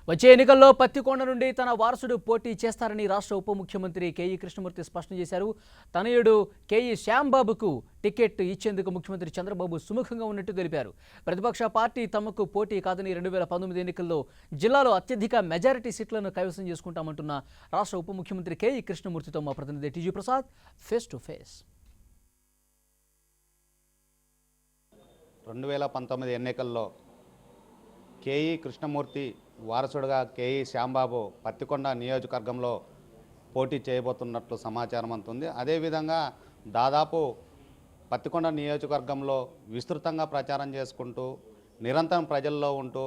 వచ్చే ఎన్నికల్లో పత్తికొండ నుండి తన వారసుడు పోటీ చేస్తారని రాష్ట్ర ఉప ముఖ్యమంత్రి కేఈ కృష్ణమూర్తి స్పష్టం చేశారు. తనయుడు కేఈ శ్యాంబాబుకు టికెట్ ఇచ్చేందుకు ముఖ్యమంత్రి చంద్రబాబు సుముఖంగా ఉన్నట్టు తెలిపారు. ప్రతిపక్ష పార్టీ తమకు పోటీ కాదని 2019 ఎన్నికల్లో జిల్లాలో అత్యధిక మెజారిటీ సీట్లను కైవసం చేసుకుంటామంటున్న రాష్ట్ర ఉప ముఖ్యమంత్రి కేఈ కృష్ణమూర్తితో మా ప్రతినిధి TG Prasad face to face. 2019 ఎన్నికల్లో కేఈ కృష్ణమూర్తి వారసుడుగా కేఈ శ్యాంబాబు పత్తికొండ నియోజకవర్గంలో పోటీ చేయబోతున్నట్లు సమాచారం అందుతుంది. అదేవిధంగా దాదాపు పత్తికొండ నియోజకవర్గంలో విస్తృతంగా ప్రచారం చేసుకుంటూ నిరంతరం ప్రజల్లో ఉంటూ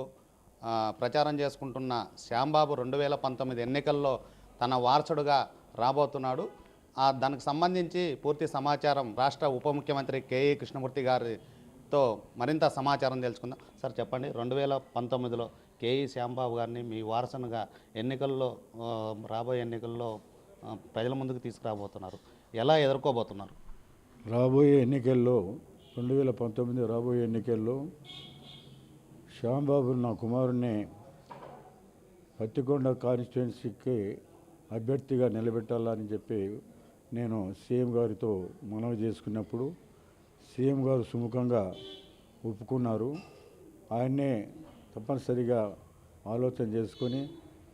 ప్రచారం చేసుకుంటున్న శ్యాంబాబు 2019 ఎన్నికల్లో తన వారసుడుగా రాబోతున్నాడు. దానికి సంబంధించి పూర్తి సమాచారం రాష్ట్ర ఉప ముఖ్యమంత్రి కేఈ కృష్ణమూర్తి గారితో మరింత సమాచారం తెలుసుకుందాం. సార్ చెప్పండి, 2019లో కేఈ శ్యాంబాబు గారిని మీ వారసునిగా ఎన్నికల్లో రాబోయే ఎన్నికల్లో ప్రజల ముందుకు తీసుకురాబోతున్నారు, ఎలా ఎదుర్కోబోతున్నారు? రాబోయే ఎన్నికల్లో 2019 రాబోయే ఎన్నికల్లో శ్యాంబాబు నా కుమారుణ్ణి పత్తికొండ కాన్స్టిట్యున్సీకి అభ్యర్థిగా నిలబెట్టాలని చెప్పి నేను సీఎం గారితో మనవి చేసుకున్నప్పుడు సీఎం గారు సుముఖంగా ఒప్పుకున్నారు. ఆయన్నే తప్పనిసరిగా ఆలోచన చేసుకొని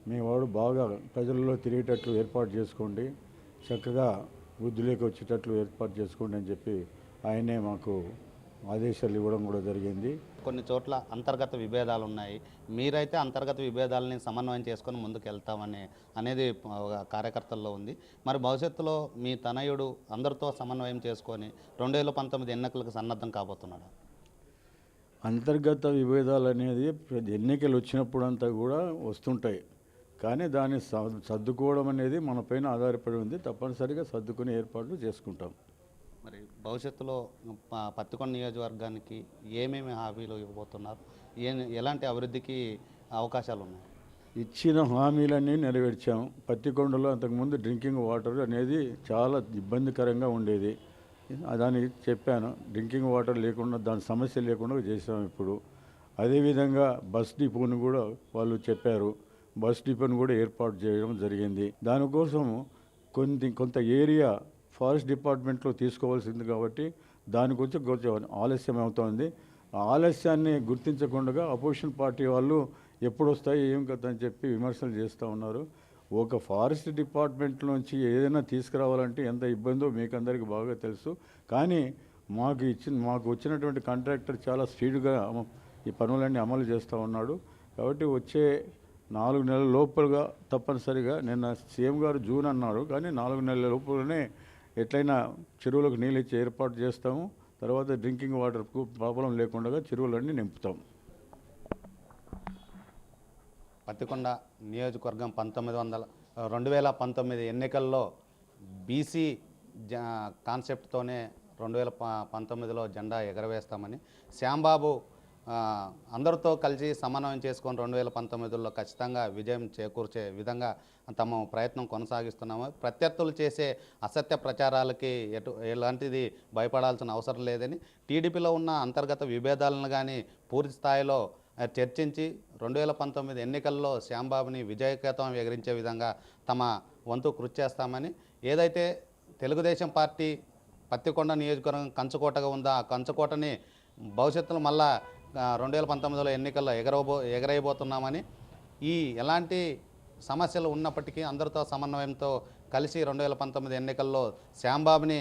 మీ వాడు బాగా ప్రజల్లో తిరిగేటట్లు ఏర్పాటు చేసుకోండి, చక్కగా వృద్ధిలోకి వచ్చేటట్లు ఏర్పాటు చేసుకోండి అని చెప్పి ఆయనే మాకు ఆదేశాలు ఇవ్వడం కూడా జరిగింది. కొన్ని చోట్ల అంతర్గత విభేదాలు ఉన్నాయి, మీరైతే అంతర్గత విభేదాలని సమన్వయం చేసుకొని ముందుకు వెళ్తామని అనేది కార్యకర్తల్లో ఉంది. మరి భవిష్యత్తులో మీ తనయుడు అందరితో సమన్వయం చేసుకొని 2019 ఎన్నికలకు సన్నద్ధం కాబోతున్నాడు. అంతర్గత విభేదాలు అనేది ఎన్నికలు వచ్చినప్పుడంతా కూడా వస్తుంటాయి, కానీ దాన్ని సర్దుకోవడం అనేది మన పైన ఆధారపడి ఉంది. తప్పనిసరిగా సర్దుకునే ఏర్పాట్లు చేసుకుంటాం. మరి భవిష్యత్తులో పత్తికొండ నియోజకవర్గానికి ఏమేమి హామీలు ఇవ్వబోతున్నారు, ఎలాంటి అభివృద్ధికి అవకాశాలు ఉన్నాయి? ఇచ్చిన హామీలన్నీ నెరవేర్చాం. పత్తికొండలో అంతకుముందు డ్రింకింగ్ వాటర్ అనేది చాలా ఇబ్బందికరంగా ఉండేది, దానికి చెప్పాను. డ్రింకింగ్ వాటర్ లేకుండా దాని సమస్య లేకుండా చేసాం ఇప్పుడు. అదేవిధంగా బస్ డిపోను కూడా వాళ్ళు చెప్పారు, బస్ డిపోను కూడా ఏర్పాటు చేయడం జరిగింది. దానికోసం కొంత ఏరియా ఫారెస్ట్ డిపార్ట్మెంట్లో తీసుకోవాల్సింది కాబట్టి దాని గురించి కొంచెం ఆలస్యం అవుతోంది. ఆలస్యాన్ని గుర్తించకుండా అపోజిషన్ పార్టీ వాళ్ళు ఎప్పుడు వస్తాయి ఏం కదా అని చెప్పి విమర్శలు చేస్తూ ఉన్నారు. ఒక ఫారెస్ట్ డిపార్ట్మెంట్ నుంచి ఏదైనా తీసుకురావాలంటే ఎంత ఇబ్బందో మీకు అందరికీ బాగా తెలుసు. కానీ మాకు వచ్చినటువంటి కాంట్రాక్టర్ చాలా స్పీడ్గా ఈ పనులన్నీ అమలు చేస్తూ ఉన్నాడు. కాబట్టి వచ్చే 4 నెలల లోపలుగా తప్పనిసరిగా నిన్న సీఎం గారు జూన్ అన్నారు, కానీ 4 నెలల లోపలనే ఎట్లయినా చెరువులకు నీళ్ళు ఇచ్చి ఏర్పాటు చేస్తాము. తర్వాత డ్రింకింగ్ వాటర్కు ప్రాబ్లం లేకుండా చెరువులన్నీ నింపుతాం. పత్తికొండ నియోజకవర్గం 2019 ఎన్నికల్లో బీసీ కాన్సెప్ట్తోనే 2019లో జెండా ఎగరవేస్తామని శ్యాంబాబు అందరితో కలిసి సమన్వయం చేసుకొని 2019లో ఖచ్చితంగా విజయం చేకూర్చే విధంగా తమ ప్రయత్నం కొనసాగిస్తున్నాము. ప్రత్యర్థులు చేసే అసత్య ప్రచారాలకి ఎలాంటిది భయపడాల్సిన అవసరం లేదని, టీడీపీలో ఉన్న అంతర్గత విభేదాలను కానీ పూర్తి స్థాయిలో చర్చించి 2019 ఎన్నికల్లో శ్యాంబాబుని విజయకేతం ఎగిరించే విధంగా తమ వంతు కృషి చేస్తామని, ఏదైతే తెలుగుదేశం పార్టీ పత్తికొండ నియోజకవర్గం కంచుకోటగా ఉందో ఆ కంచుకోటని భవిష్యత్తులో మళ్ళా 2019లో ఎన్నికల్లో ఎగరేయబోతున్నామని, ఎలాంటి సమస్యలు ఉన్నప్పటికీ అందరితో సమన్వయంతో కలిసి 2019 ఎన్నికల్లో శ్యాంబాబుని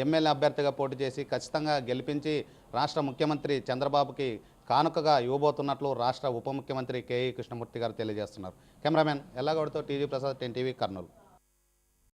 ఎమ్మెల్యే అభ్యర్థిగా పోటీ చేసి ఖచ్చితంగా గెలిపించి రాష్ట్ర ముఖ్యమంత్రి చంద్రబాబుకి కానుకగా ఇవ్వబోతున్నట్లు రాష్ట్ర ఉప ముఖ్యమంత్రి కేఈ కృష్ణమూర్తి గారు తెలియజేస్తున్నారు. కెమెరామెన్ ఎల్లాగౌడ్తో టీజీ ప్రసాద్, 10 టీవీ, కర్నూలు.